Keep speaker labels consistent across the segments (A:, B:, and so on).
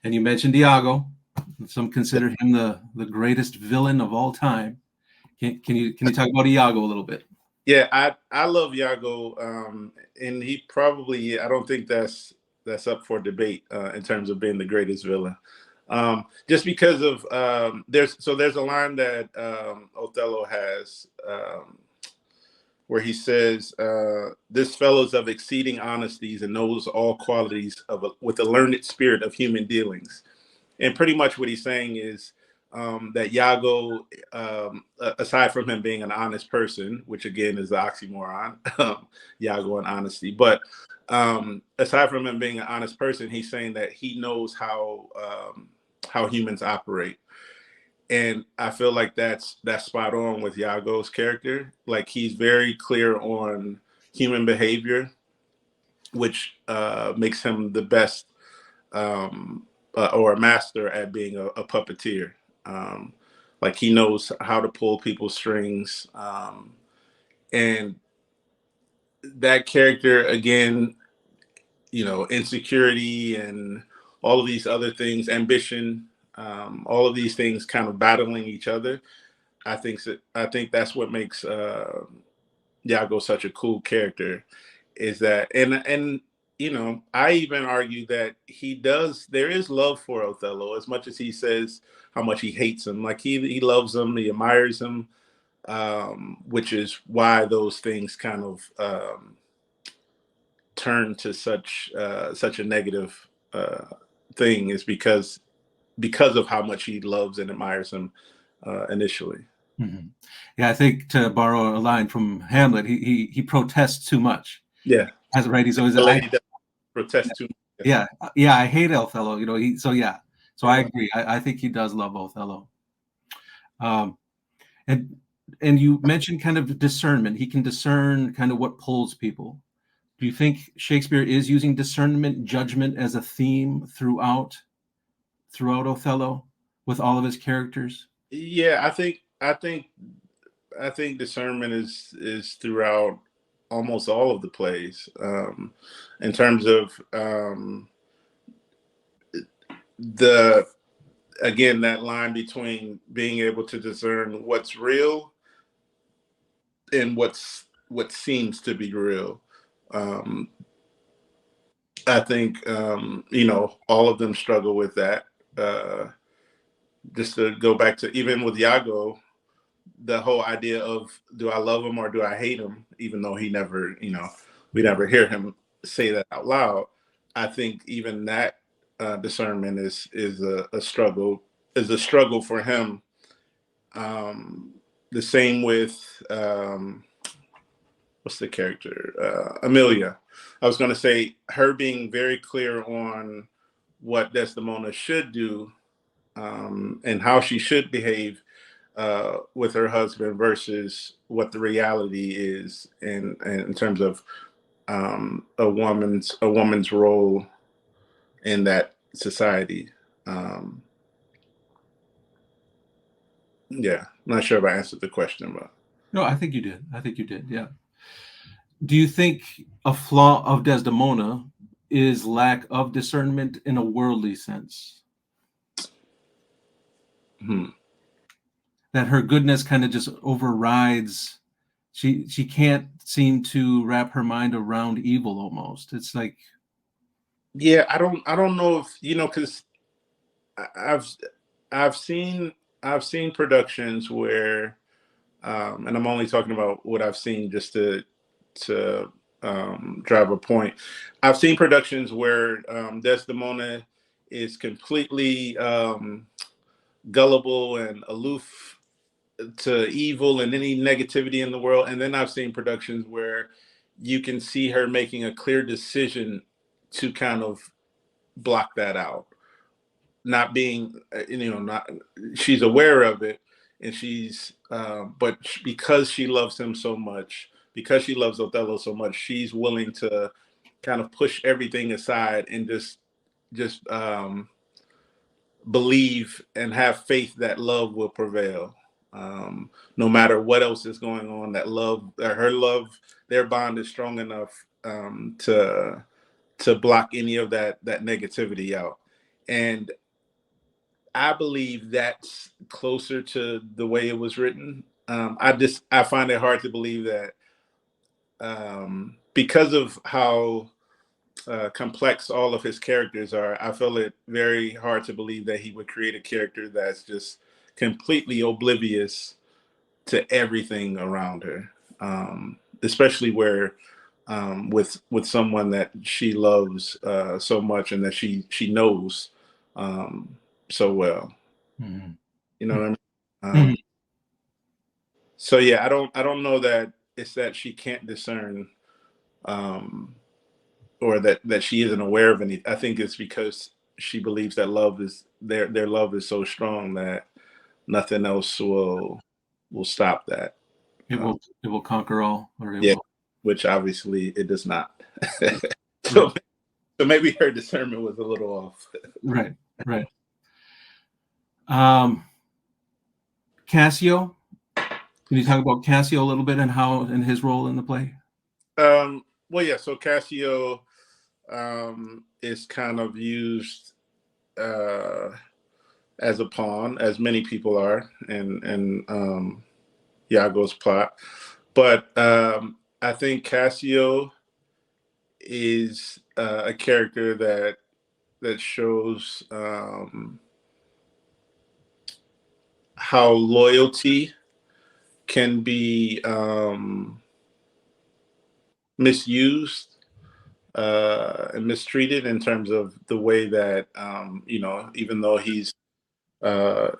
A: And you mentioned Iago. Some consider him the greatest villain of all time. Can you talk about Iago a little bit?
B: Yeah, I love Yago, and he probably, I don't think that's up for debate in terms of being the greatest villain. Just because of there's a line that Othello has where he says, "This fellow's of exceeding honesties and knows all qualities with a learned spirit of human dealings." And pretty much what he's saying is that Yago, aside from him being an honest person, which again is the oxymoron, Yago and honesty, but aside from him being an honest person, he's saying that he knows how humans operate. And I feel like that's spot on with Yago's character. Like he's very clear on human behavior, which makes him the best or a master at being a puppeteer. Um, like he knows how to pull people's strings, and that character again, insecurity and all of these other things, ambition, all of these things kind of battling each other. I think that's what makes Yago such a cool character. Is that and I even argue that there is love for Othello as much as he says how much he hates him. Like he loves him, he admires him, which is why those things kind of turn to such a negative thing, is because of how much he loves and admires him initially.
A: Mm-hmm. Yeah, I think, to borrow a line from Hamlet, he protests too much.
B: Yeah,
A: That's right. He's always
B: the lady that protests too much.
A: yeah. I hate Othello. So I
B: Yeah.
A: agree. I think he does love Othello. Um, and and you mentioned kind of discernment. He can discern kind of what pulls people. Do you think Shakespeare is using discernment, judgment as a theme throughout Othello with all of his characters?
B: Yeah, I think discernment is throughout almost all of the plays, in terms of the again that line between being able to discern what's real and what seems to be real. Um, I think all of them struggle with that. Uh, just to go back to even with Yago, the whole idea of do I love him or do I hate him, even though he never, we never hear him say that out loud. I think even that discernment is a struggle for him. The same with what's the character Amelia. I was going to say her being very clear on what Desdemona should do, and how she should behave with her husband versus what the reality is in terms of a woman's role in that society. Um, yeah, I'm not sure if I answered the question, but
A: No, I think you did. I think you did. Yeah. Do you think a flaw of Desdemona is lack of discernment in a worldly sense?
B: hmm.
A: That her goodness kind of just overrides. She can't seem to wrap her mind around evil almost. It's like,
B: Yeah, I don't know if because I've I've seen I've seen productions where, and I'm only talking about what I've seen just to drive a point. I've seen productions where Desdemona is completely gullible and aloof to evil and any negativity in the world, and then I've seen productions where you can see her making a clear decision to kind of block that out, not being not she's aware of it, and but because she loves him so much, because she loves Othello so much, she's willing to kind of push everything aside and just believe and have faith that love will prevail, no matter what else is going on. That love, her love, their bond is strong enough to block any of that negativity out. And I believe that's closer to the way it was written. I find it hard to believe that because of how complex all of his characters are. I feel it very hard to believe that he would create a character that's just completely oblivious to everything around her, especially where with someone that she loves so much and that she knows so well.
A: Mm-hmm.
B: You know what I mean?
A: Mm-hmm.
B: So yeah, I don't know that it's that she can't discern um, or that she isn't aware of any. I think it's because she believes that love is their love is so strong that nothing else will stop that. Um,
A: It will conquer all, or it
B: yeah,
A: will.
B: which obviously it does not.
A: Right.
B: so so maybe her discernment was a little off.
A: Right. Right. Um, Cassio. Can you talk about Cassio a little bit and how and his role in the play?
B: Well, yeah. So Cassio is kind of used uh, as a pawn, as many people are, and Iago's plot. But I think Cassio is a character that shows how loyalty can be misused and mistreated in terms of the way that even though he's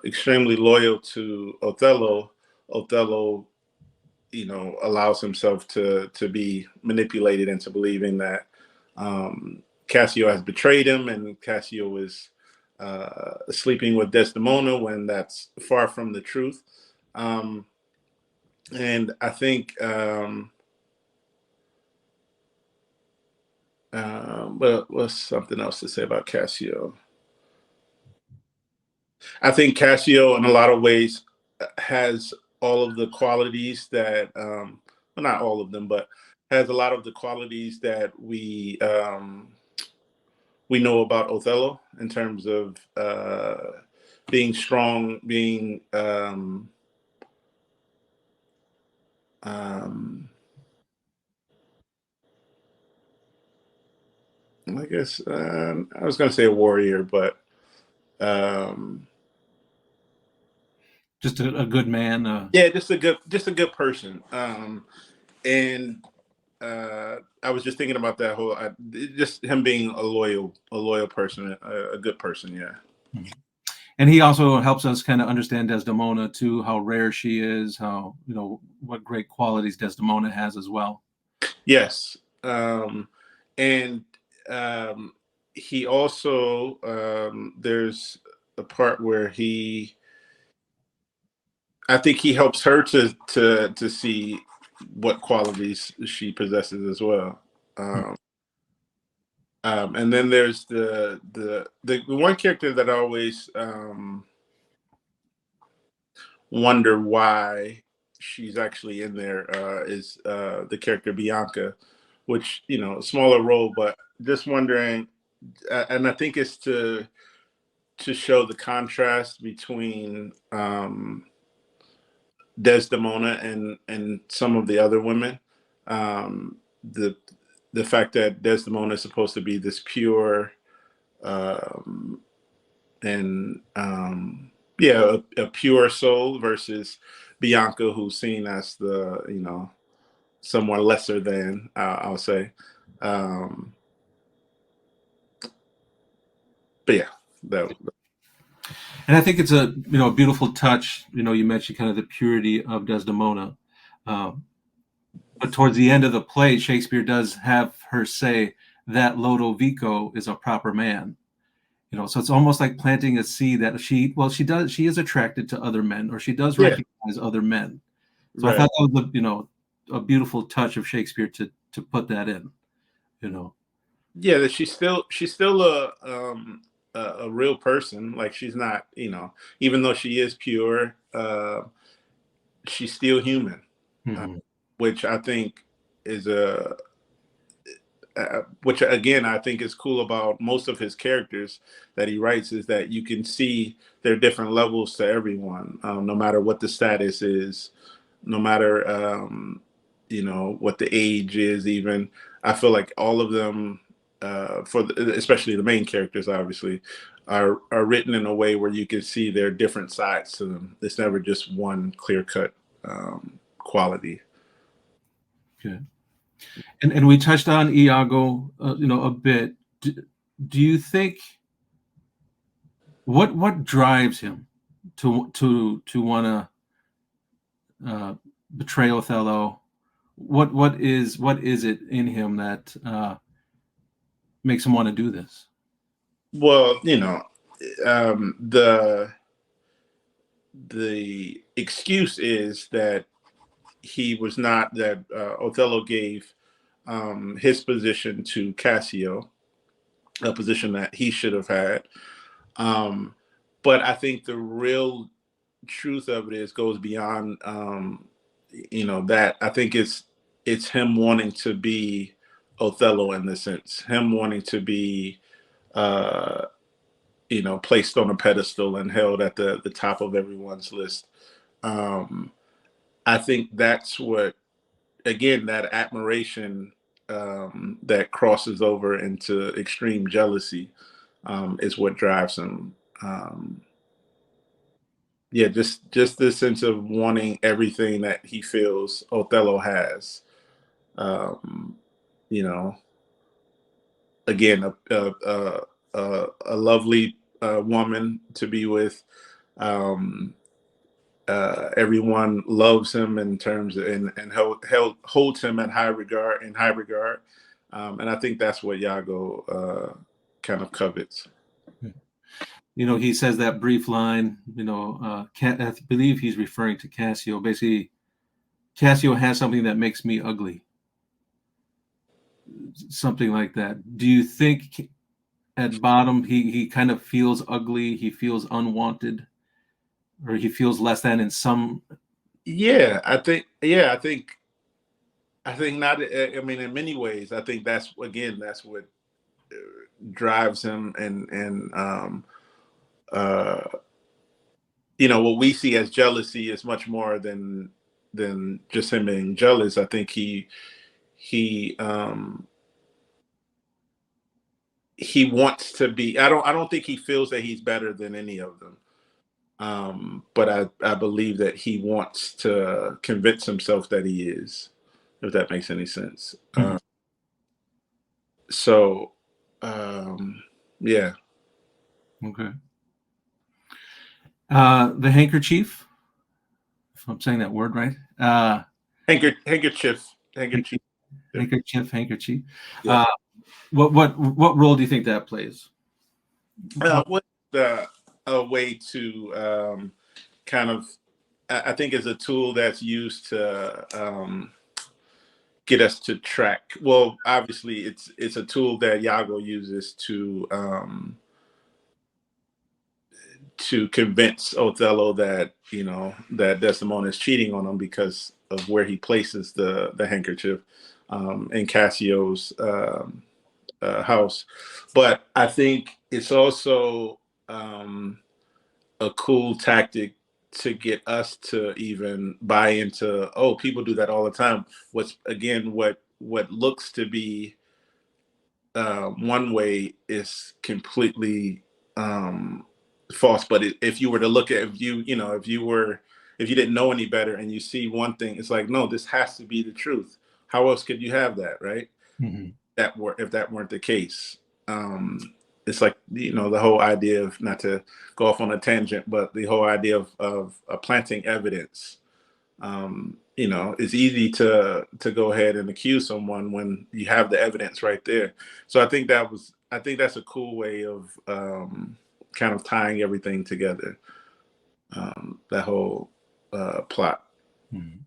B: extremely loyal to Othello, Othello allows himself to be manipulated into believing that Cassio has betrayed him and Cassio is sleeping with Desdemona when that's far from the truth. Um, and I think, but what's something else to say about Cassio? I think Cassio, in a lot of ways, has all of the qualities that, well, not all of them, but has a lot of the qualities that we know about Othello in terms of being strong, being um, I guess I was going to say a warrior, but um,
A: Just a good man.
B: yeah, just a good person. And I was just thinking about that just him being a loyal person, a good person. Yeah.
A: And he also helps us kind of understand Desdemona too, how rare she is, how what great qualities Desdemona has as well.
B: Yes. And um, he also there's a part where I think he helps her to see what qualities she possesses as well. Um, and then there's the one character that I always wonder why she's actually in there is the character Bianca, which smaller role, but just wondering, and I think it's to show the contrast between Desdemona and some of the other women. The the fact that Desdemona is supposed to be this pure um, and yeah, a pure soul versus Bianca, who's seen as the somewhat lesser than I'll say. Um, but yeah, that
A: And I think it's a beautiful touch. You mentioned kind of the purity of Desdemona, um, but towards the end of the play, Shakespeare does have her say that Lodovico is a proper man. So it's almost like planting a seed that she is attracted to other men, or she does
B: yeah,
A: recognize other men. So I
B: right.
A: thought that was a beautiful touch of Shakespeare to put that in. You know,
B: Yeah, that she's still a real person. Like she's not, even though she is pure, she's still human, uh,
A: Mhm.
B: which I think is a which again I think is cool about most of his characters that he writes, is that you can see there are different levels to everyone, no matter what the status is, no matter what the age is. Even I feel like all of them, especially the main characters, obviously, are written in a way where you can see there are different sides to them. It's never just one clear cut quality.
A: Okay. And we touched on Iago, a bit. Do you think what drives him to want to betray Othello? What is it in him that makes him want to do this?
B: Well, the excuse is that he was not that Othello gave his position to Cassio, a position that he should have had. But I think the real truth of it is goes beyond that. I think it's him wanting to be Othello in the sense, him wanting to be placed on a pedestal and held at the top of everyone's list. I think that's what, again, that admiration that crosses over into extreme jealousy is what drives him. Yeah, just this sense of wanting everything that he feels Othello has. Um, you know, again, a lovely woman to be with. Um, Everyone loves him in terms of, and holds him in high regard. And I think that's what Iago kind of covets.
A: He says that brief line. I believe he's referring to Cassio. Basically, Cassio has something that makes me ugly. Something like that. Do you think at bottom he kind of feels ugly? He feels unwanted, or he feels less than in some.
B: Yeah, I think. Yeah, I think not. I mean, in many ways, I think that's what drives him, and what we see as jealousy is much more than just him being jealous. I think he wants to be. I don't think he feels that he's better than any of them. But I believe that he wants to convince himself that he is, if that makes any sense.
A: Mhm.
B: So, um, yeah.
A: Okay. The handkerchief, if I'm saying that word right.
B: Handkerchief. Handkerchief.
A: Handkerchief.
B: Yeah.
A: What role do you think that plays?
B: What a way to kind of, I think, is a tool that's used to get us to track. Well, obviously, it's a tool that Iago uses to convince Othello that that Desdemona is cheating on him because of where he places the handkerchief in Cassio's house. But I think it's also a cool tactic to get us to even buy into. Oh, people do that all the time. What looks to be one way is completely false. But if you were to look at, if you didn't know any better and you see one thing, it's like, no, this has to be the truth. How else could you have that, right?
A: Mm-hmm.
B: If that weren't the case. It's like, the whole idea of, not to go off on a tangent, but the whole idea of planting evidence. It's easy to go ahead and accuse someone when you have the evidence right there. So I think that's a cool way of kind of tying everything together. That whole plot.
A: Mm-hmm.